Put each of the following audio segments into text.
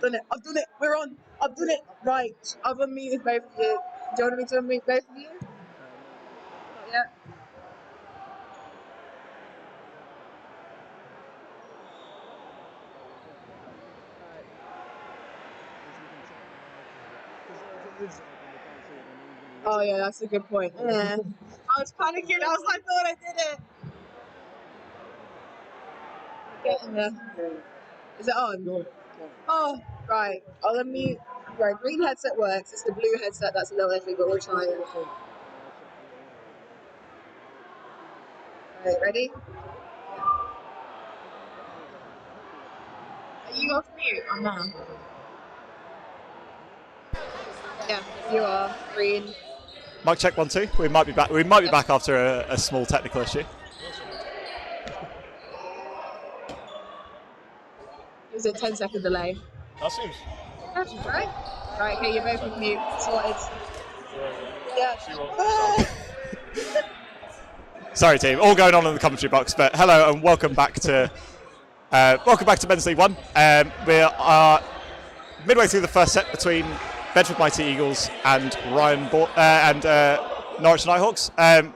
done it. I've done it. We're on. I've done it. Right. I've unmuted both of you. Do you want me to unmute both of you? Yeah. Oh yeah, that's a good point. Yeah. I was panicking. I thought I did it. Getting there. Is it on? Oh, right. I'll unmute. Right, green headset works. It's the blue headset that's a little iffy, but we'll try it. Right, ready? Are you off mute? I'm not. Yeah, you are. Green. Mic check 1 2. We might be back. We might be back after a small technical issue. It was a 10-second delay. That seems. That's right. Right, okay, you're both on mute. Sorted. Yeah. Sorry, team. All going on in the commentary box, but hello and welcome back to Men's League One. We are midway through the first set between Bedford Mighty Eagles and Norwich Nighthawks. Down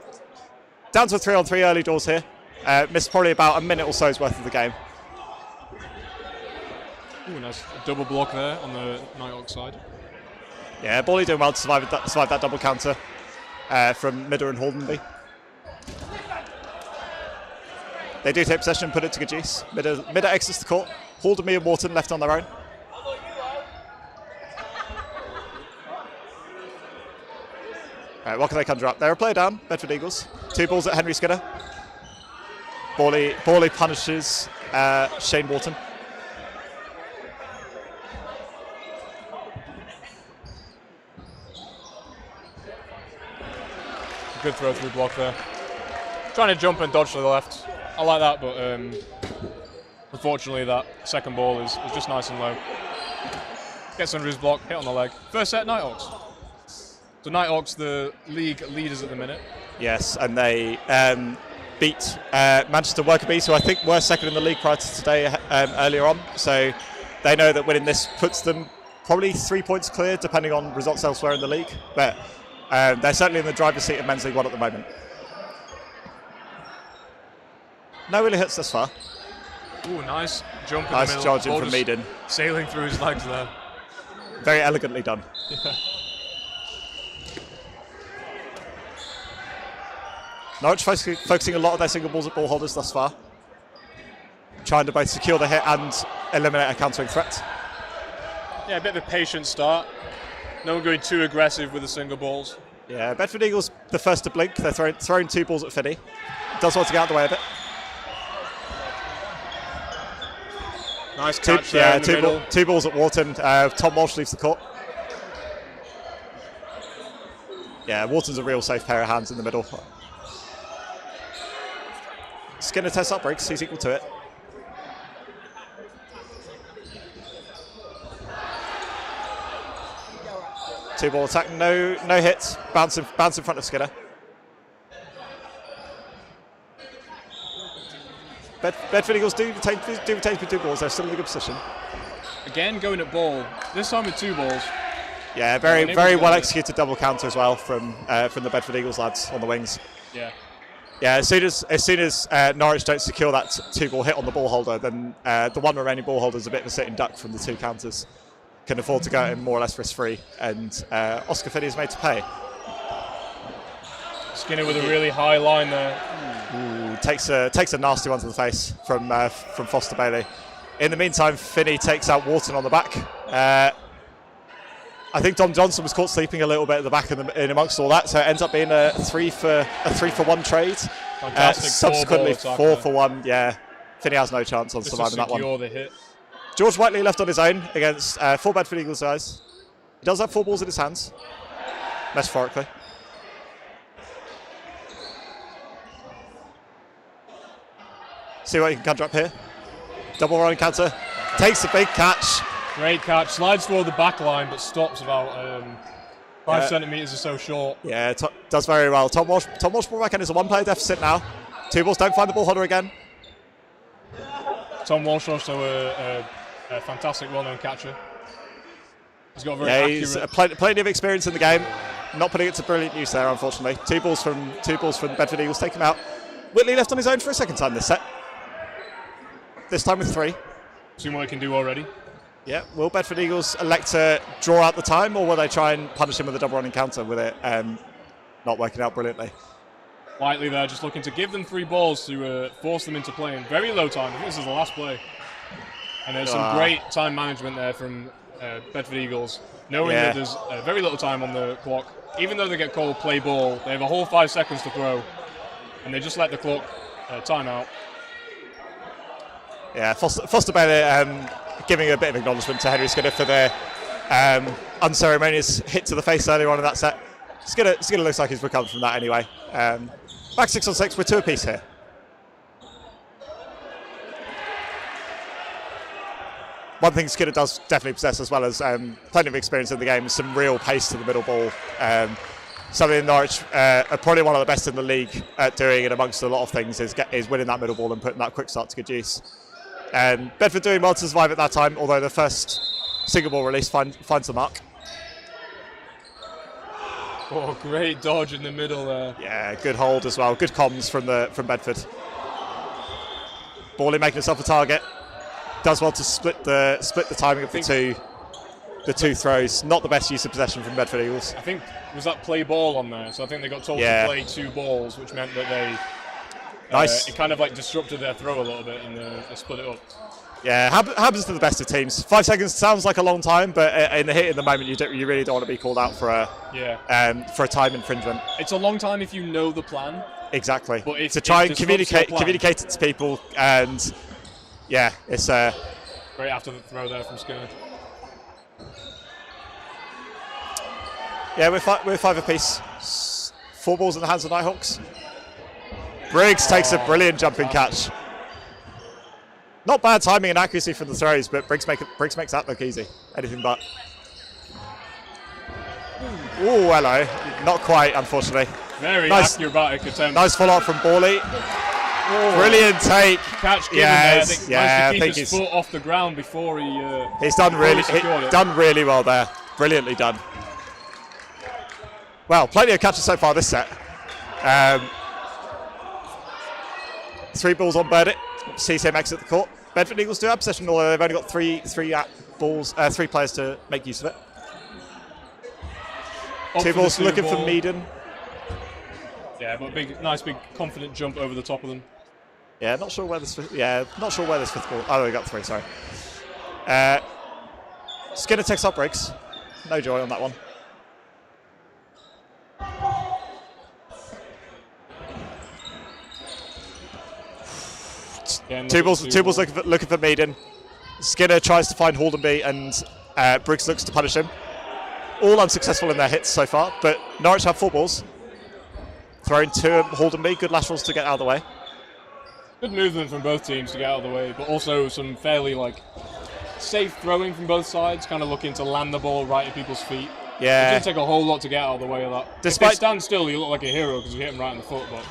to a 3-on-3 early doors here. Missed probably about a minute or so's worth of the game. Ooh, nice double block there on the Nighthawks side. Yeah, Bally doing well to survive that double counter from Midder and Haldenby. They do take possession and put it to Gajis. Midder exits the court. Haldenby and Wharton left on their own. Right, what can they conjure up? They're a player down, Bedford Eagles. 2 balls at Henry Skinner. Bally punishes Shane Wharton. Good throw through block there. Trying to jump and dodge to the left. I like that, but unfortunately that second ball is just nice and low. Gets under his block, hit on the leg. First set, Nighthawks. So Nighthawks, the league leaders at the minute. Yes, and they beat Manchester Worker-Bees, who I think were second in the league prior to today earlier on. So they know that winning this puts them probably 3 points clear, depending on results elsewhere in the league. But they're certainly in the driver's seat of Men's League One at the moment. No really hits thus far. Ooh, nice jump in nice the middle. Nice charging from Meaden. Sailing through his legs there. Very elegantly done. Yeah. Norwich focusing a lot of their single balls at ball holders thus far. Trying to both secure the hit and eliminate a countering threat. Yeah, a bit of a patient start. No one going too aggressive with the single balls. Yeah, Bedford Eagles the first to blink. They're throwing 2 balls at Finney. Does want to get out of the way of it. Nice catch there in the middle. 2 balls at Wharton. Tom Walsh leaves the court. Yeah, Wharton's a real safe pair of hands in the middle. Skinner tests up breaks. He's equal to it. Two ball attack, no hits. Bounce in front of Skinner. Bedford Eagles do retain with 2 balls. They're still in a good position. Again, going at ball. This time with 2 balls. Yeah, very well executed double counter as well from the Bedford Eagles lads on the wings. Yeah. Yeah, as soon as Norwich don't secure that 2-ball hit on the ball holder, then the one remaining ball holder is a bit of a sitting duck from the 2 counters. Can afford to go in more or less risk-free, and Oscar Finney is made to pay. Skinner with a really high line there. Ooh, takes a nasty one to the face from Foster Bailey. In the meantime, Finney takes out Wharton on the back. I think Dom Johnson was caught sleeping a little bit at the back in amongst all that, so it ends up being a 3 for 1 trade. Fantastic. Subsequently 4 for 1. Yeah, Finney has no chance on surviving that one. The hit. George Whiteley left on his own against 4 Bedford Eagles guys. He does have 4 balls in his hands, metaphorically. See what he can conjure up here. Double running counter. Takes a big catch. Great catch. Slides toward the back line, but stops about 5 centimetres or so short. Yeah, does very well. Tom Walsh ball back in. It's a 1-player deficit now. 2 balls, don't find the ball holder again. Tom Walsh also a fantastic well-known catcher. He's got very he's accurate. plenty of experience in the game. Not putting it to brilliant use there, unfortunately. Two balls from the Bedford Eagles take him out. Whitley left on his own for a second time this set. This time with 3. Seeing what he can do already. Yeah, will Bedford Eagles elect to draw out the time, or will they try and punish him with a double running counter with it not working out brilliantly? Whiteley there, just looking to give them 3 balls to force them into playing. Very low time. I think this is the last play. And there's some great time management there from Bedford Eagles, knowing that there's very little time on the clock. Even though they get called play ball, they have a whole 5 seconds to throw, and they just let the clock time out. Yeah, Foster Bailey giving a bit of acknowledgement to Henry Skinner for their unceremonious hit to the face earlier on in that set. Skinner looks like he's recovered from that anyway. Back 6 on 6, we're 2 apiece here. One thing Skinner does definitely possess, as well as plenty of experience in the game, is some real pace to the middle ball. Something Norwich are probably one of the best in the league at doing, and amongst a lot of things is winning that middle ball and putting that quick start to good use. Bedford doing well to survive at that time, although the first single ball release finds the mark. Oh, great dodge in the middle there. Yeah, good hold as well. Good comms from Bedford. Bally making himself a target. Does well to split the timing of the two throws. Not the best use of possession from Bedford Eagles. I think was that play ball on there, so I think they got told to play 2 balls, which meant that they it kind of like disrupted their throw a little bit and they split it up. Yeah, happens to the best of teams. 5 seconds sounds like a long time, but in the moment, you really don't want to be called out for a time infringement. It's a long time if you know the plan. Exactly. But to try and communicate it to people, and it's great after the throw there from Skinner. Yeah, we're 5 apiece. 4 balls in the hands of Nighthawks. Briggs takes a brilliant jumping catch. Not bad timing and accuracy from the throws, but Briggs makes that look easy. Anything but. Oh, hello. Not quite, unfortunately. Very acrobatic attempt. Nice follow-up from Bally. Brilliant take. Catch given there. I think his foot off the ground before he's done really well there. Brilliantly done. Well, plenty of catches so far this set. 3 balls on Burdett. Sees him exit the court. Bedford Eagles do have possession, although they've only got three players to make use of it. 2 balls looking for Meaden. Yeah, but nice big confident jump over the top of them. Yeah, not sure where this 5th ball. Oh, they got 3. Sorry. Skinner takes up Briggs. No joy on that one. Again, two balls looking for Meaden. Skinner tries to find Haldenby, and Briggs looks to punish him. All unsuccessful in their hits so far, but Norwich have 4 balls. Throwing to Haldenby, good laterals to get out of the way. Good movement from both teams to get out of the way, but also some fairly safe throwing from both sides, kind of looking to land the ball right at people's feet. Yeah. It didn't take a whole lot to get out of the way of that. Despite if they stand still, you look like a hero because you hit him right in the foot. But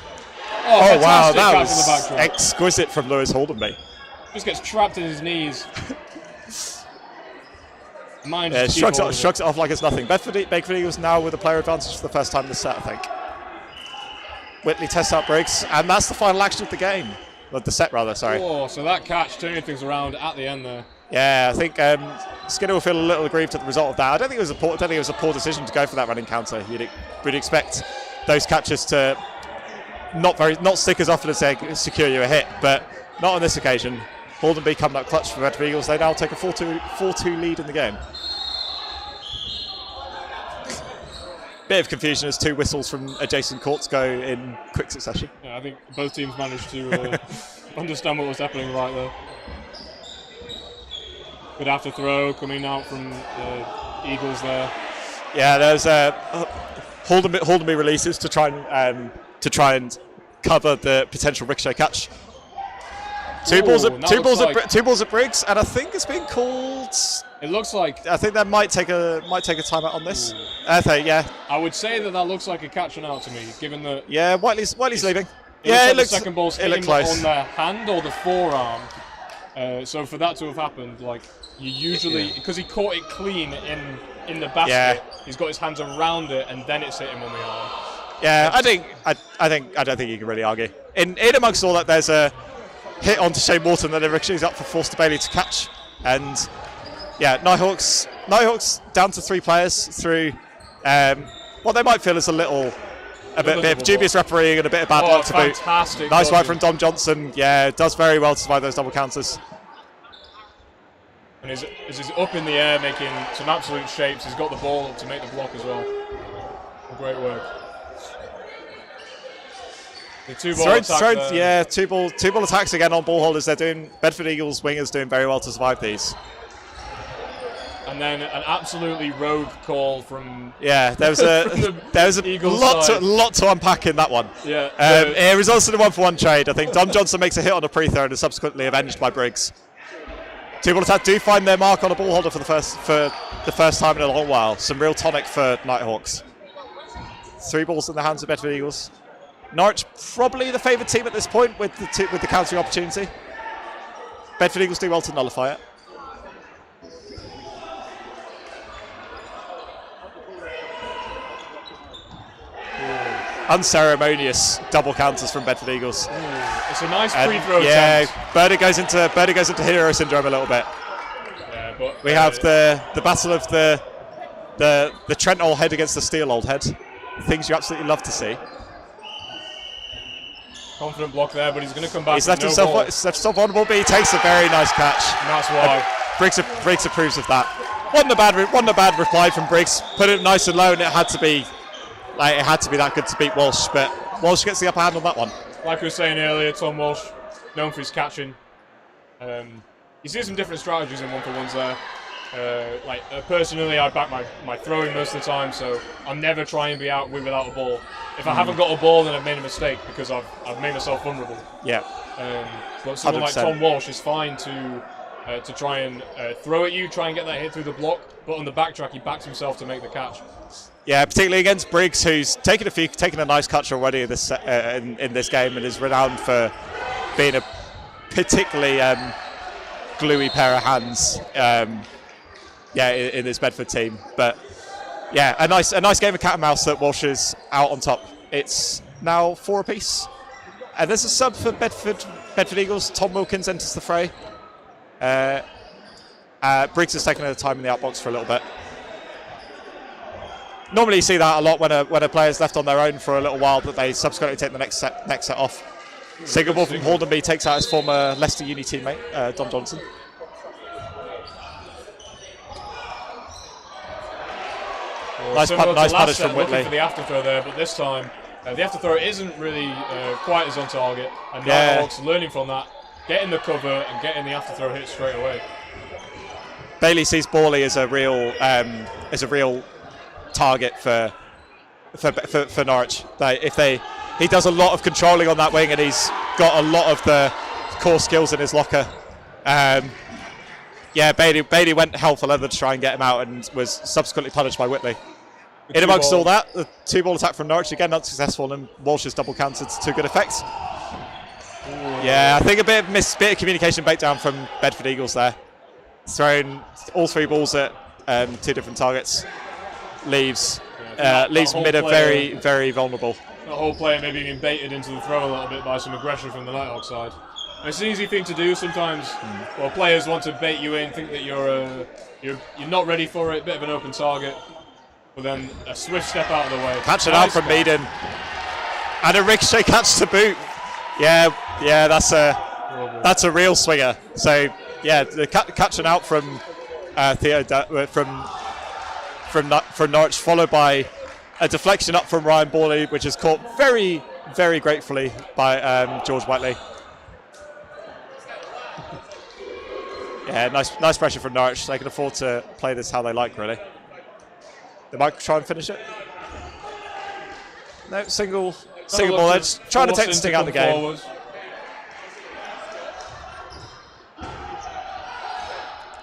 oh wow, that catch was in the exquisite from Lewis Haldenby. Just gets trapped in his knees. Shrugs it off like it's nothing. Bedford Eagles now with a player advantage for the first time this set, I think. Whitley tests out Briggs, and that's the final action of the game. The set, rather, sorry. Oh, so that catch turning things around at the end there. Yeah, I think Skinner will feel a little aggrieved at the result of that. I don't think it was a poor decision to go for that running counter. We'd expect those catches to not stick as often as they secure you a hit, but not on this occasion. Haldenby coming up clutch for Bedford Eagles. They now take a 4-2 lead in the game. Bit of confusion as 2 whistles from adjacent courts go in quick succession. Yeah, I think both teams managed to understand what was happening right there. Good after throw coming out from the Eagles there. Yeah, there's Haldenby releases to try and cover the potential ricochet catch. Two balls at Briggs, and I think it's been called. It looks like. I think that might take a timeout on this. I would say that looks like a catch and out to me, given that. Yeah, Whiteley's leaving. It looks the second ball's on their hand or the forearm. So for that to have happened, like you usually, because he caught it clean in the basket, he's got his hands around it and then it's hit him on the arm. Yeah, I don't think you can really argue. In amongst all that, there's a hit onto Shane Morton that ricochets up for Forster Bailey to catch, and yeah, Nighthawks down to 3 players through what they might feel is a bit of dubious refereeing and a bit of bad luck to boot. Fantastic! Nice right from Dom Johnson. Yeah, does very well to survive those double counters. And he's up in the air making some absolute shapes. He's got the ball up to make the block as well. Great work. The two-ball attack two-ball attacks again on ball holders. They're doing Bedford Eagles wingers doing very well to survive these. And then an absolutely rogue call from there was a lot to unpack in that one. Yeah, it results in a 1-for-1 trade. I think Dom Johnson makes a hit on a pre-throw and is subsequently avenged by Briggs. Two-ball attack do find their mark on a ball holder for the first time in a long while. Some real tonic for Nighthawks. 3 balls in the hands of Bedford Eagles. Norwich probably the favoured team at this point with the countering opportunity. Bedford Eagles do well to nullify it. Unceremonious double counters from Bedford Eagles. It's a nice free throw attempt. Berta goes into hero syndrome a little bit. Yeah, but we have the battle of the Trent old head against the Steel old head. Things you absolutely love to see. Confident block there, but he's going to come back. He's left himself vulnerable, but he takes a very nice catch. And that's why Briggs approves of that. Wasn't a bad reply from Briggs. Put it nice and low, and it had to be that good to beat Walsh. But Walsh gets the upper hand on that one. Like we were saying earlier, Tom Walsh, known for his catching. You see some different strategies in 1-for-1s there. Personally, I back my throwing most of the time, so I'll never try and be out without a ball. If I haven't got a ball, then I've made a mistake because I've made myself vulnerable. Yeah. But someone 100%. like Tom Walsh is fine to try and throw at you, try and get that hit through the block, but on the backtrack he backs himself to make the catch. Yeah, particularly against Briggs, who's taken a nice catch already in this game and is renowned for being a particularly gluey pair of hands. In this Bedford team, but yeah, a nice game of cat and mouse that Walsh is out on top. It's now 4 apiece, and there's a sub for Bedford Eagles. Tom Wilkins enters the fray. Briggs has taken a time in the outbox for a little bit. Normally, you see that a lot when a player's left on their own for a little while, that they subsequently take the next set off. Single ball from Hornby takes out his former Leicester Uni teammate, Dom Johnson. Nice punish from Whitley. Looking for the afterthrow there, but this time the afterthrow isn't really quite as on target. And Nighthawks learning from that, getting the cover and getting the afterthrow hit straight away. Bailey sees Borley as a real target for Norwich. He does a lot of controlling on that wing, and he's got a lot of the core skills in his locker. Bailey went hell for leather to try and get him out, and was subsequently punished by Whitley. In amongst all that, the 2-ball attack from Norwich again unsuccessful, and Walsh is double counted to good effect. Yeah, I think a bit of communication breakdown from Bedford Eagles there. Thrown all 3 balls at 2 different targets. Leaves Midder very, very vulnerable. The whole player maybe being baited into the throw a little bit by some aggression from the Nighthawk side. It's an easy thing to do sometimes. Well, players want to bait you in, think that you're not ready for it, bit of an open target. But then a swift step out of the way. Catch it out from Meaden. And a ricochet catch to boot. Yeah, that's a real swinger. So yeah, the catching out from Theo from Norwich, followed by a deflection up from Ryan Borley, which is caught very, very gratefully by George Whiteley. Yeah, nice pressure from Norwich. They can afford to play this how they like, really. They might try and finish it. No, single ball edge. Trying to take the sting out of the game. Forward.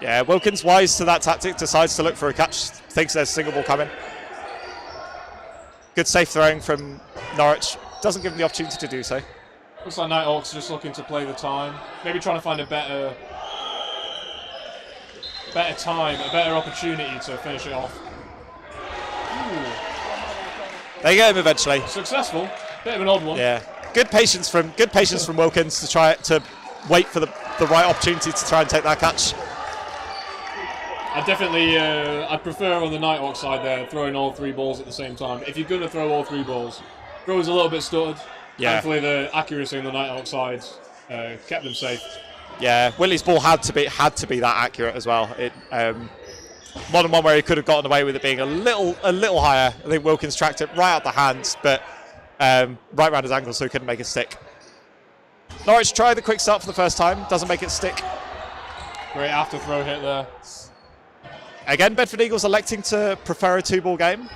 Yeah, Wilkins, wise to that tactic, decides to look for a catch. Thinks there's a single ball coming. Good safe throwing from Norwich. Doesn't give him the opportunity to do so. Looks like Nighthawks just looking to play the time. Maybe trying to find a better time, a better opportunity to finish it off. Ooh. They get him eventually. Successful. Bit of an odd one. Yeah. Good patience from Wilkins to try to wait for the right opportunity to try and take that catch. I definitely, I'd prefer on the Nighthawk side there, throwing all 3 balls at the same time. If you're going to throw all 3 balls, throw was a little bit stuttered. Yeah. Thankfully, the accuracy on the Nighthawk side kept them safe. Yeah, Willie's ball had to be that accurate as well. It one on one where he could have gotten away with it being a little higher. I think Wilkins tracked it right out the hands, but right around his ankle, so he couldn't make it stick. Norwich tried the quick start for the first time, doesn't make it stick. Great after throw hit there. Again, Bedford Eagles electing to prefer a 2-ball game.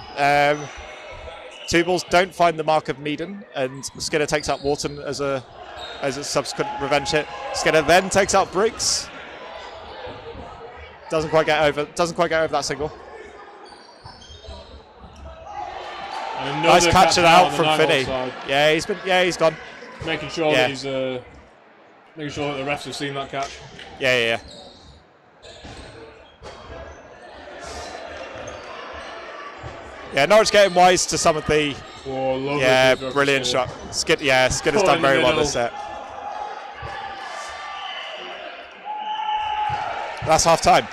2 balls don't find the mark of Meaden, and Skinner takes out Wharton as a subsequent revenge hit. Skinner then takes out Briggs. Doesn't quite get over that single. Nice catch it out from Finney. Yeah, he's gone. Making sure that he's making sure that the refs have seen that catch. Yeah. Yeah, Norwich getting wise to some of the. Brilliant shot. Skinner's done very well this set. That's half time.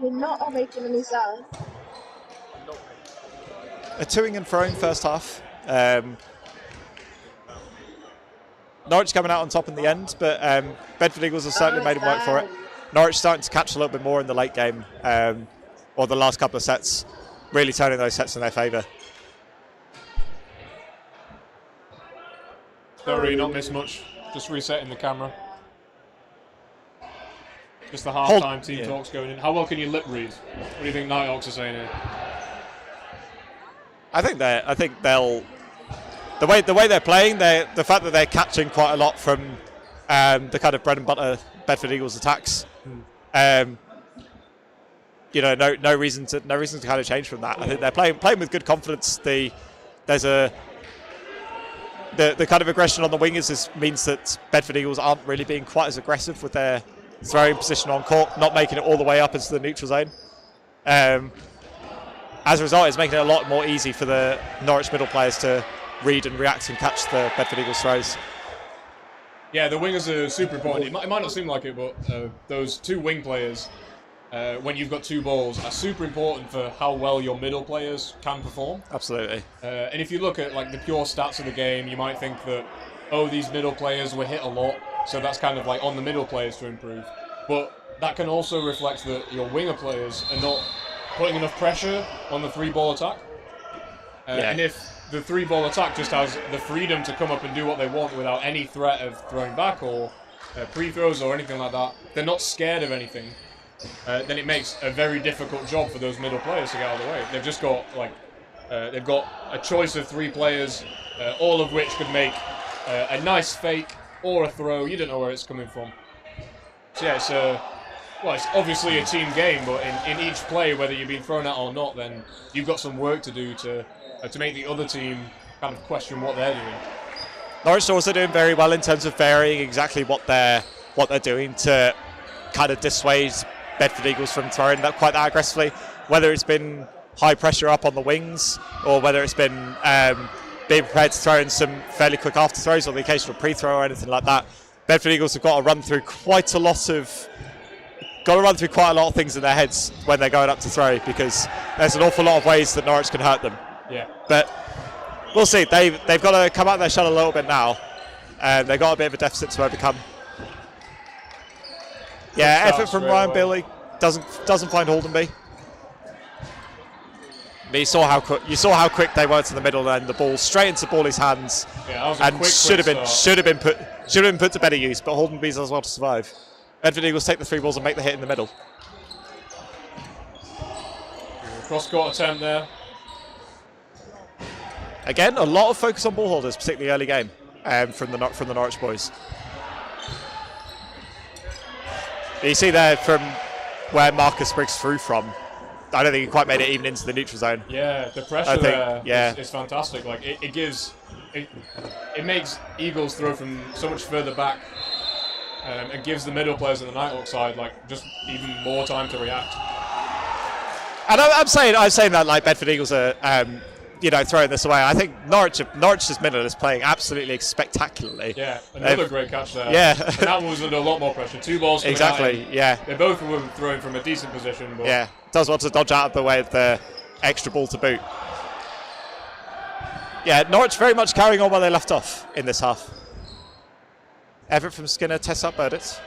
You're not making any sound. A toing and throwing first half. Norwich coming out on top in the end, but Bedford Eagles have certainly made him work for it. Norwich starting to catch a little bit more in the late game, or the last couple of sets, really turning those sets in their favour. Don't really not miss much, just resetting the camera. Just the half-time team talks going in. How well can you lip read? What do you think Nighthawks are saying here? I think they'll. The way they're playing, the fact that they're catching quite a lot from the kind of bread and butter Bedford Eagles attacks, no reason to kind of change from that. I think they're playing with good confidence. The kind of aggression on the wingers means that Bedford Eagles aren't really being quite as aggressive with their throwing position on court, not making it all the way up into the neutral zone. As a result, it's making it a lot more easy for the Norwich middle players to read and react and catch the Bedford Eagles throws. Yeah, the wingers are super important. It might not seem like it, but those 2 wing players, when you've got 2 balls, are super important for how well your middle players can perform. Absolutely. And if you look at like the pure stats of the game, you might think that, these middle players were hit a lot, so that's kind of like on the middle players to improve. But that can also reflect that your winger players are not putting enough pressure on the 3-ball attack. And if the 3-ball attack just has the freedom to come up and do what they want without any threat of throwing back or pre-throws or anything like that, they're not scared of anything, then it makes a very difficult job for those middle players to get out of the way. They've just got they've got a choice of 3 players, all of which could make a nice fake or a throw. You don't know where it's coming from. So yeah, it's obviously a team game, but in each play, whether you're being thrown at or not, then you've got some work to do to make the other team kind of question what they're doing. Norwich are also doing very well in terms of varying exactly what they're doing to kind of dissuade Bedford Eagles from throwing that quite that aggressively. Whether it's been high pressure up on the wings, or whether it's been being prepared to throw in some fairly quick after throws or the occasional pre-throw or anything like that. Bedford Eagles have got to run through quite a lot of things in their heads when they're going up to throw, because there's an awful lot of ways that Norwich can hurt them. Yeah. But we'll see. They've got to come out their shell a little bit now. They've got a bit of a deficit to overcome. Yeah, effort from Ryan Bailey doesn't find Haldenby. But you saw how quick they were to the middle, and the ball straight into Bawley's hands, and should have been put to better use. But Haldenby's as well to survive. Bedford Eagles take the 3 balls and make the hit in the middle. Cross-court attempt there. Again, a lot of focus on ball holders, particularly early game, from the Norwich boys. You see there from where Marcus Briggs threw from, I don't think he quite made it even into the neutral zone. Yeah, the pressure there is fantastic. Like it makes Eagles throw from so much further back, and gives the middle players on the Nighthawk side like just even more time to react. And I'm saying that like Bedford Eagles are throwing this away. I think Norwich's middle is playing absolutely spectacularly. Yeah, another great catch there. Yeah, and that one was under a lot more pressure. 2 balls coming exactly. out, yeah, they both were throwing from a decent position. But yeah, does want to dodge out of the way of the extra ball to boot. Yeah, Norwich very much carrying on where they left off in this half. Everett from Skinner tests up Burdett.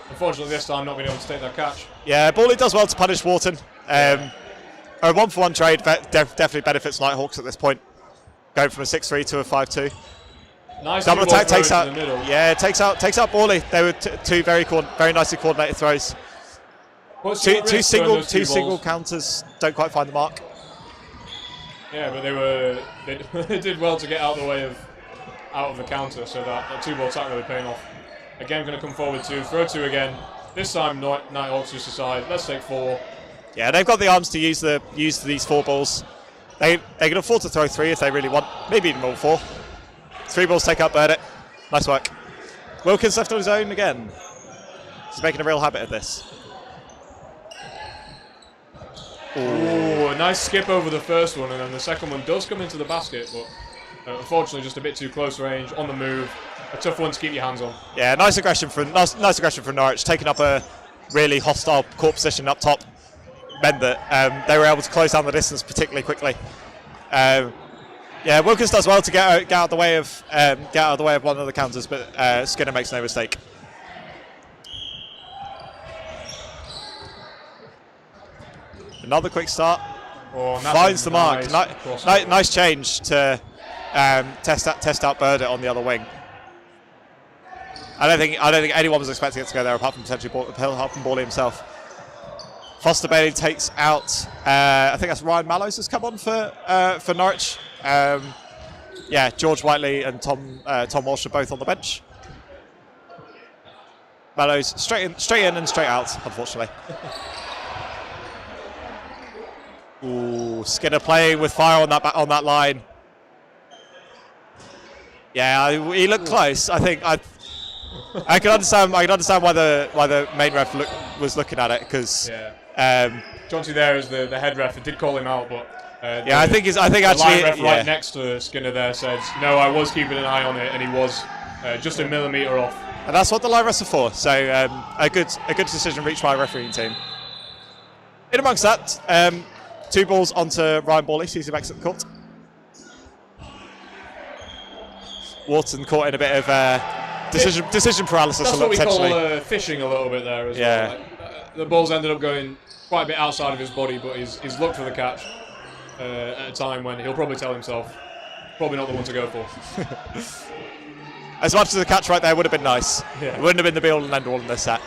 Unfortunately, this time not being able to take that catch. Yeah, Bawley does well to punish Wharton. A 1-for-1 trade definitely benefits Nighthawks at this point. Going from a 6-3 to a 5-2. Nice double attack takes out. In the middle. Yeah, takes out Bawley. They were two very nicely coordinated throws. Two single counters don't quite find the mark. Yeah, but they did well to get out of the way of the counter, so that 2-ball attack really paying off. Again, going to come forward 2, throw 2 again. This time, Nighthawks just decide, let's take 4. Yeah, they've got the arms to use these 4 balls. They can afford to throw 3 if they really want, maybe even all 4. 3 balls take out Burdett. Nice work. Wilkins left on his own again. He's making a real habit of this. Ooh, a nice skip over the first one, and then the second one does come into the basket, but unfortunately just a bit too close range, on the move. A tough one to keep your hands on. Yeah, nice aggression from Norwich, taking up a really hostile court position up top. Meant that they were able to close down the distance particularly quickly. Wilkins does well to get out of the way of one of the counters, but Skinner makes no mistake. Another quick start. Finds the mark. Nice change to test out Burdett on the other wing. I don't think anyone was expecting it to go there apart from potentially Bawley himself. Foster Bailey takes out. I think that's Ryan Mallows has come on for Norwich. George Whiteley and Tom Walsh are both on the bench. Mallows straight in and straight out, unfortunately. Ooh, Skinner playing with fire on that line. Yeah, he looked close. I think I can understand why the main ref was looking at it, because Chauncey there is the head ref. It did call him out, but I think the line ref right next to Skinner there said no, I was keeping an eye on it, and he was just a millimetre off. And that's what the line refs are for. So a good decision reached by a refereeing team. In amongst that, 2 balls onto Ryan Bawley, sees him exit the court. Wharton caught in a bit of decision paralysis. That's what we call fishing a little bit there as well. Like, the ball's ended up going quite a bit outside of his body, but he's looked for the catch at a time when he'll probably tell himself probably not the one to go for. As much as the catch right there would have been nice, it wouldn't have been the be-all and end-all in this set.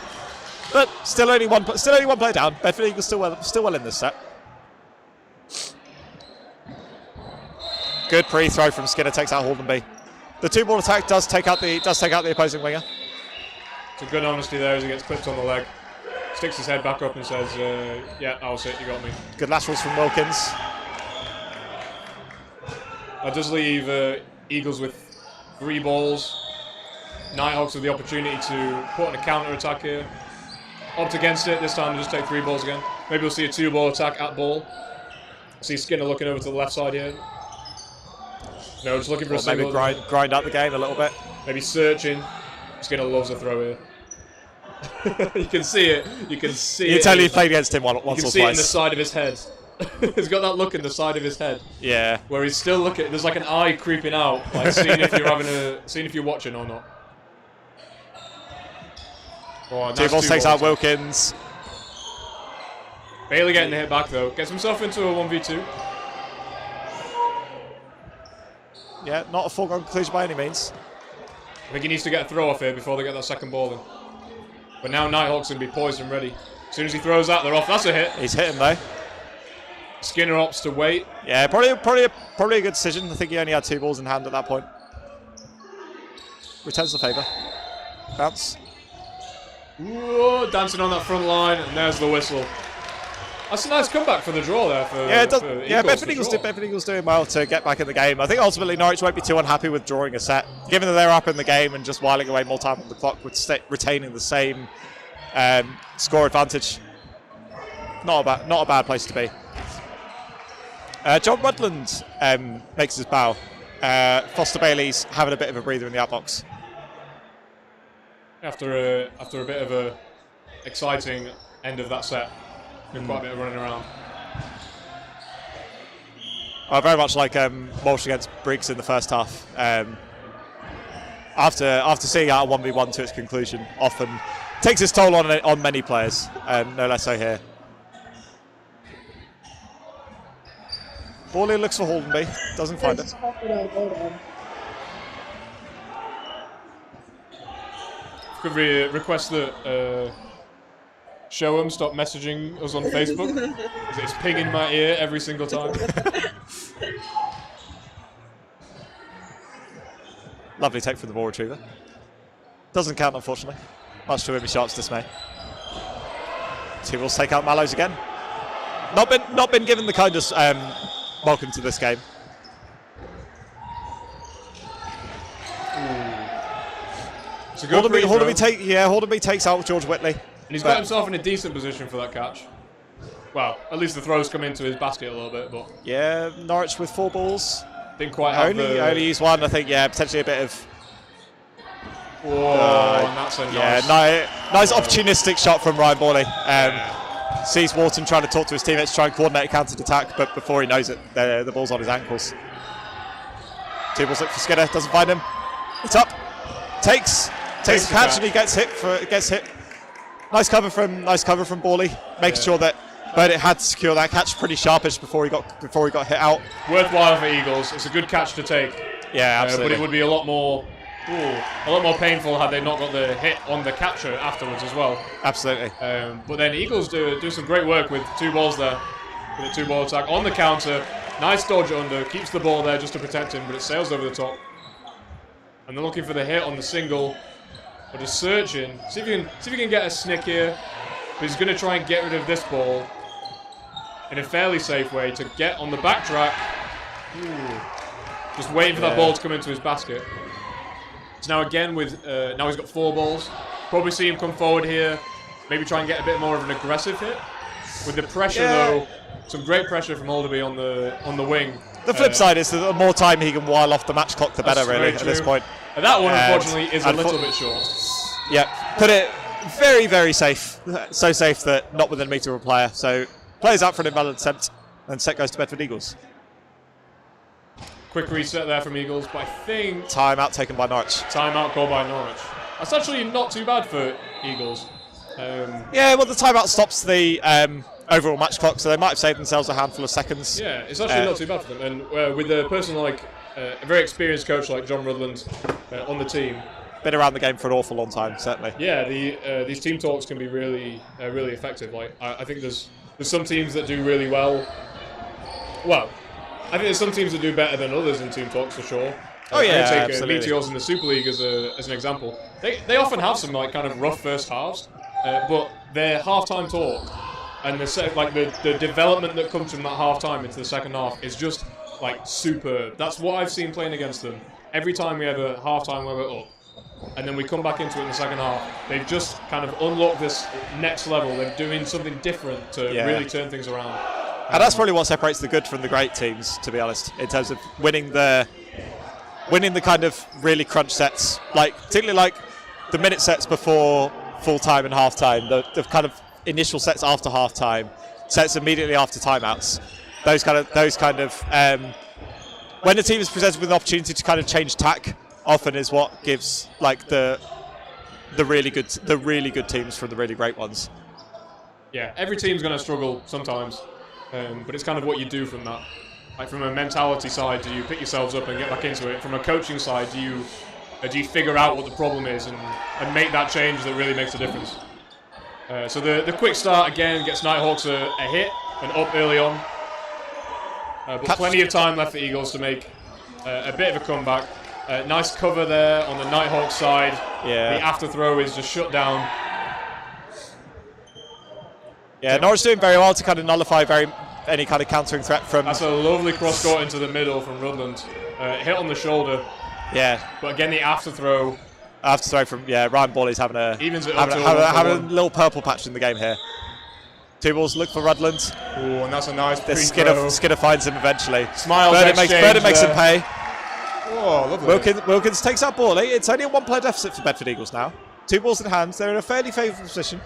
But still only one player down. Bedford Eagles still well in this set. Good pre-throw from Skinner, takes out Haldenby. The 2-ball attack does take out the opposing winger. It's a good honesty there as he gets clipped on the leg. Sticks his head back up and says, yeah, I'll sit, you got me. Good laterals from Wilkins. That does leave Eagles with 3 balls. Nighthawks with the opportunity to put on a counter-attack here. Opt against it, this time they just take 3 balls again. Maybe we'll see a 2-ball attack at ball. See Skinner looking over to the left side here. No, just looking for a single. Maybe grind out the game a little bit. Maybe searching. Skinner loves a throw here. You can see it. You can see it. You tell you played against him once or twice. You can see it in the side of his head. He's got that look in the side of his head. Yeah. Where he's still looking. There's like an eye creeping out, like seeing if you're watching or not. Oh, 2 balls takes out Wilkins. Bailey getting the hit back though. Gets himself into a 1v2. Yeah, not a foregone conclusion by any means. I think he needs to get a throw off here before they get that second ball in. But now Nighthawks going to be poised and ready. As soon as he throws that, they're off. That's a hit. He's hit him though. Skinner opts to wait. Yeah, probably a good decision. I think he only had 2 balls in hand at that point. returns the favour. Bounce. Ooh, dancing on that front line, and there's the whistle. That's a nice comeback for the draw there. Bedford Eagles doing well to get back in the game. I think ultimately Norwich won't be too unhappy with drawing a set, given that they're up in the game and just whiling away more time on the clock with retaining the same score advantage. Not a bad place to be. John Rudland makes his bow. Foster Bailey's having a bit of a breather in the outbox. After a bit of a exciting end of that set. Been quite a bit of running around. Very much like Walsh against Briggs in the first half. After seeing out a 1v1 to its conclusion, often takes its toll on many players. No less so here. Borley looks for Haldenby, doesn't find it. Could we request that show him stop messaging us on Facebook? Because it's pinging my ear every single time. Lovely take from the ball retriever. Doesn't count, unfortunately. Much to Wimby Sharp's dismay. Two Wolves take out Mallows again. Not been given the kindest welcome to this game. It's a good Haldenby takes out George Whitley. And he's got himself in a decent position for that catch. Well, at least the throws come into his basket a little bit, but... Yeah, Norwich with 4 balls. Didn't quite have only used one, I think, potentially a bit of... Whoa, and that's a nice opportunistic shot from Ryan Borley. Sees Wharton trying to talk to his teammates, try and coordinate a counter-attack, but before he knows it, the ball's on his ankles. Two balls look for Skinner, doesn't find him. It's up. Takes the catch and he gets hit. Nice cover from Borley, making sure that Burnett had to secure that catch pretty sharpish before he got hit out. Worthwhile for Eagles. It's a good catch to take. Yeah, absolutely. But it would be a lot more painful had they not got the hit on the catcher afterwards as well. Absolutely. But then Eagles do some great work with 2 balls there, with a 2-ball attack on the counter. Nice dodge under, keeps the ball there just to protect him, but it sails over the top. And they're looking for the hit on the single. But just searching, see if you can get a snick here. But he's going to try and get rid of this ball in a fairly safe way to get on the backtrack. Just waiting for that ball to come into his basket. So now again now he's got 4 balls. Probably see him come forward here. Maybe try and get a bit more of an aggressive hit. With the pressure though, some great pressure from Haldenby on the wing. The flip side is that the more time he can while off the match clock, the better, really, at this point. And that one, unfortunately, is a little bit short. Yeah, put it very, very safe. So safe that not within a metre of a player. So plays out for an invalid attempt, and set goes to Bedford Eagles. Quick reset there from Eagles, but I think... Timeout taken by Norwich. Timeout called by Norwich. That's actually not too bad for Eagles. Yeah, well, the timeout stops the overall match clock, so they might have saved themselves a handful of seconds. Yeah, it's actually not too bad for them. And with a person like a very experienced coach like John Rudland on the team, been around the game for an awful long time, certainly. Yeah, these team talks can be really effective. Like I think there's some teams that do really well. Well, I think there's some teams that do better than others in team talks for sure. Take absolutely. Meteors in the Super League as an example. They often have some like kind of rough first halves, but their halftime talk and the development that comes from that halftime into the second half is just like superb. That's what I've seen playing against them. Every time we have a halftime where we're up, and then we come back into it in the second half, they've just kind of unlocked this next level. They're doing something different to really turn things around. And that's probably what separates the good from the great teams, to be honest, in terms of winning the kind of really crunch sets, particularly like the minute sets before full time and half time, the kind of initial sets after half time, sets immediately after timeouts. Those kind of when the team is presented with an opportunity to kind of change tack, often is what gives like the really good teams from the really great ones. Yeah, every team's going to struggle sometimes, but it's kind of what you do from that. Like from a mentality side, do you pick yourselves up and get back into it? From a coaching side, do you figure out what the problem is and make that change that really makes a difference? So the quick start again gets Nighthawks a hit and up early on, but plenty of time left for Eagles to make a bit of a comeback. Nice cover there on the Nighthawks side. Yeah. The after throw is just shut down. Yeah, Norwich doing very well to kind of nullify any kind of countering threat from... That's a lovely cross court into the middle from Rudland. Hit on the shoulder. Yeah. But again, the after throw. After throw from, Ryan Bawley's having a little purple patch in the game here. 2 balls, look for Rudland. Ooh, and that's a nice Skinner finds him eventually. Smiles Burnett makes him pay. Oh, lovely. Wilkins takes out Bawley. It's only a 1-player deficit for Bedford Eagles now. 2 balls in hand. They're in a fairly favourable position.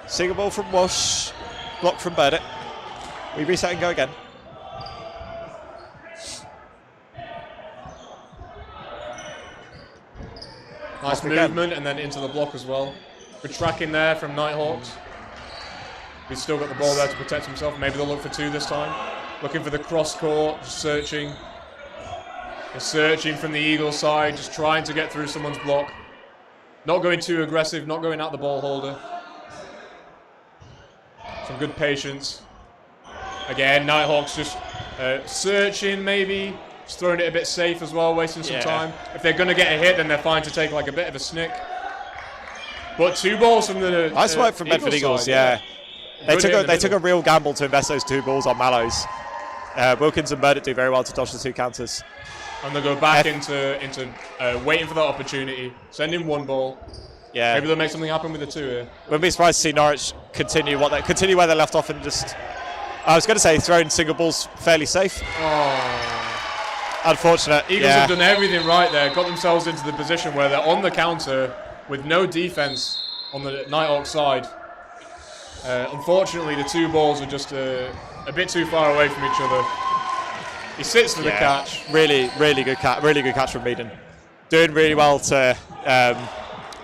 Single ball from Walsh. Block from Burnett. We reset and go again. Nice movement and then into the block as well. Good tracking there from Nighthawks. He's still got the ball there to protect himself. Maybe they'll look for 2 this time. Looking for the cross court, just searching. They're searching from the Eagles side, just trying to get through someone's block. Not going too aggressive, not going at the ball holder. Some good patience. Again, Nighthawks just searching maybe. Just throwing it a bit safe as well, wasting some time. If they're going to get a hit, then they're fine to take like a bit of a snick. But 2 balls from the nice work from Bedford Eagles, side, They took a real gamble to invest those 2 balls on Mallows. Wilkins and Burnett do very well to dodge the 2 counters. And they'll go back into waiting for that opportunity. Send in 1 ball. Yeah. Maybe they'll make something happen with the 2 here. Wouldn't be surprised to see Norwich continue where they left off and just... I was going to say throwing single balls fairly safe. Oh. Unfortunate. Eagles have done everything right there. Got themselves into the position where they're on the counter with no defense on the Nighthawks side. Unfortunately, the 2 balls are just a bit too far away from each other. He sits for the catch. Really good catch from Meaden. Doing really well to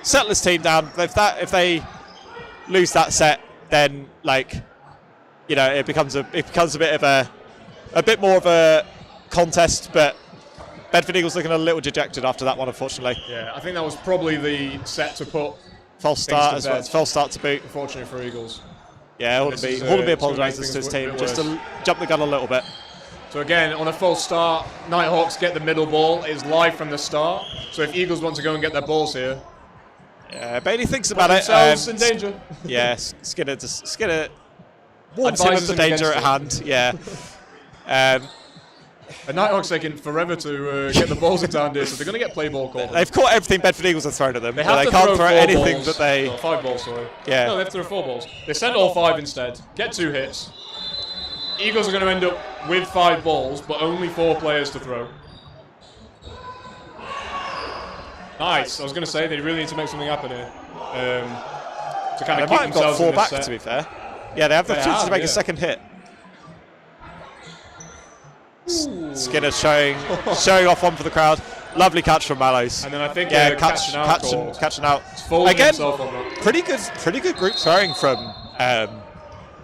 settle his team down. If they lose that set, then it becomes a bit of a bit more of a contest. But Bedford Eagles looking a little dejected after that one, unfortunately. Yeah, I think that was probably the set to put. False start as well. False start to boot. Unfortunately for Eagles. Yeah, Hornby apologises to his team just to jump the gun a little bit. So again, on a false start, Nighthawks get the middle ball. It's live from the start. So if Eagles want to go and get their balls here, Bailey thinks about it. Themselves in danger. Yeah, Skinner warns him of the danger at hand. Yeah. And Nighthawks taking forever to get the balls into hand here, so they're going to get play ball called. They've caught everything Bedford Eagles have thrown at them. They can't throw anything balls. that they... No, 5 balls, sorry. Yeah. No, they have to throw 4 balls. They send all 5 instead, get 2 hits. Eagles are going to end up with 5 balls, but only 4 players to throw. Nice. I was going to say, they really need to make something happen here. To kind of keep themselves in this back, set. to be fair. Yeah, they have the chance to make a second hit. Skinner showing off one for the crowd. Lovely catch from Mallows. And then I think catching out. Again, pretty good group throwing from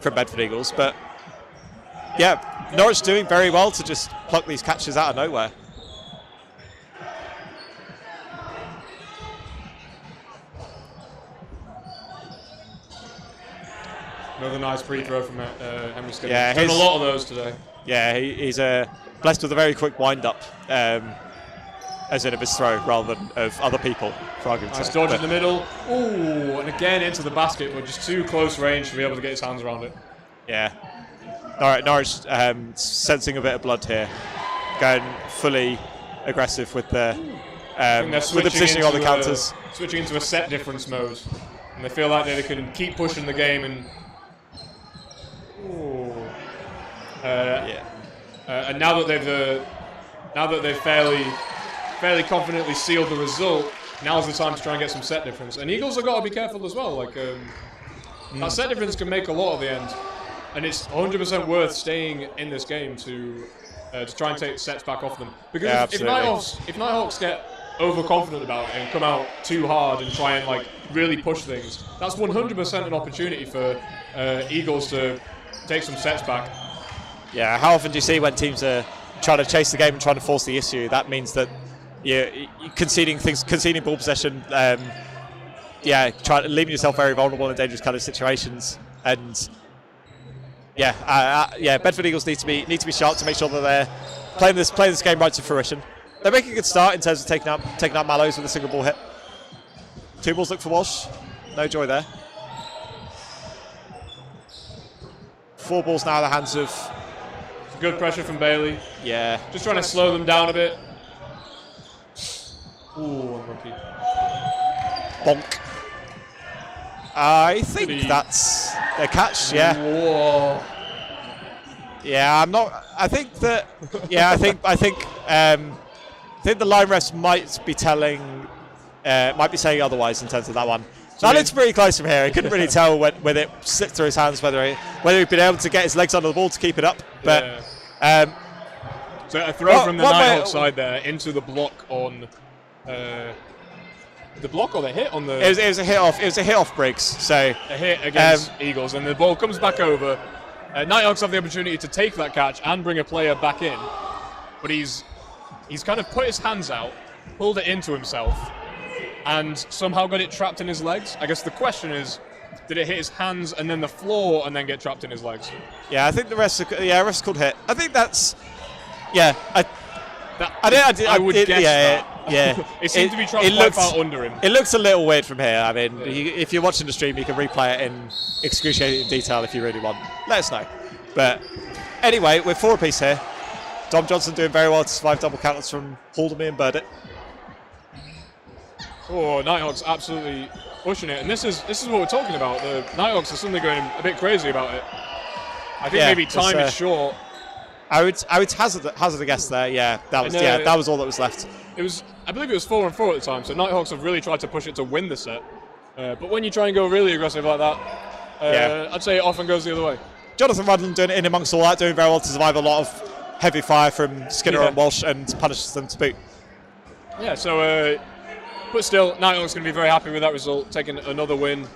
Bedford Eagles, but yeah, Norwich doing very well to just pluck these catches out of nowhere. Another nice free throw from Henry Skinner. Yeah, he's done a lot of those today. Yeah, he's blessed with a very quick wind-up, as in of his throw rather than of other people, for argument's sake. Nice dodge in the middle. Ooh, and again into the basket, but just too close range to be able to get his hands around it. Yeah. All right, Norwich sensing a bit of blood here, going fully aggressive with the positioning on the counters. Switching into a set difference mode, and they feel like they can keep pushing the game and. And now that they've fairly confidently sealed the result, now's the time to try and get some set difference. And Eagles have got to be careful as well. That set difference can make a lot at the end, and it's 100% worth staying in this game to try and take sets back off them. Because if Nighthawks get overconfident about it and come out too hard and try and really push things, that's 100% an opportunity for Eagles to take some sets back. Yeah, how often do you see when teams are trying to chase the game and trying to force the issue? That means that you're conceding ball possession, leaving yourself very vulnerable in dangerous kind of situations. And Bedford Eagles need to be sharp to make sure that playing this game right to fruition. They're making a good start in terms of taking out Mallows with a single ball hit. 2 balls look for Walsh. No joy there. 4 balls now in the hands of... Good pressure from Bailey. Yeah. Just trying to slow them down a bit. Ooh, unlucky. Bonk. I think that's a catch, yeah. Whoa. Yeah, I'm not... I think that... Yeah, I think the line refs might be telling... might be saying otherwise in terms of that one. That looks pretty close from here. I couldn't really tell when it slipped through his hands whether he'd been able to get his legs under the ball to keep it up. But so a throw from the Nighthawk side there into the block on the block or the hit on the. It was a hit off. It was a hit off Briggs. So a hit against Eagles, and the ball comes back over. Nighthawks have the opportunity to take that catch and bring a player back in, but he's kind of put his hands out, pulled it into himself, and somehow got it trapped in his legs. I guess the question is, did it hit his hands and then the floor and then get trapped in his legs? Yeah, I think the rest. Refs called hit. I think that's. Yeah, I would guess that. Yeah, it seemed to be trying to wipe out under him. It looks a little weird from here. I mean, if you're watching the stream, you can replay it in excruciating detail if you really want. Let us know. But anyway, we're 4 apiece here. Dom Johnson doing very well to survive double counters from Haldermy and Burdett. Oh, Nighthawks absolutely pushing it, and this is what we're talking about. The Nighthawks are suddenly going a bit crazy about it. I think maybe time is short. I would hazard a guess there. Yeah, that was all that was left. I believe it was 4-4 at the time. So Nighthawks have really tried to push it to win the set. But when you try and go really aggressive like that, I'd say it often goes the other way. Jonathan Rudland doing it in amongst all that, doing very well to survive a lot of heavy fire from Skinner and Walsh and punishes them to boot. Yeah. So, but still, Nighthawks going to be very happy with that result, taking another win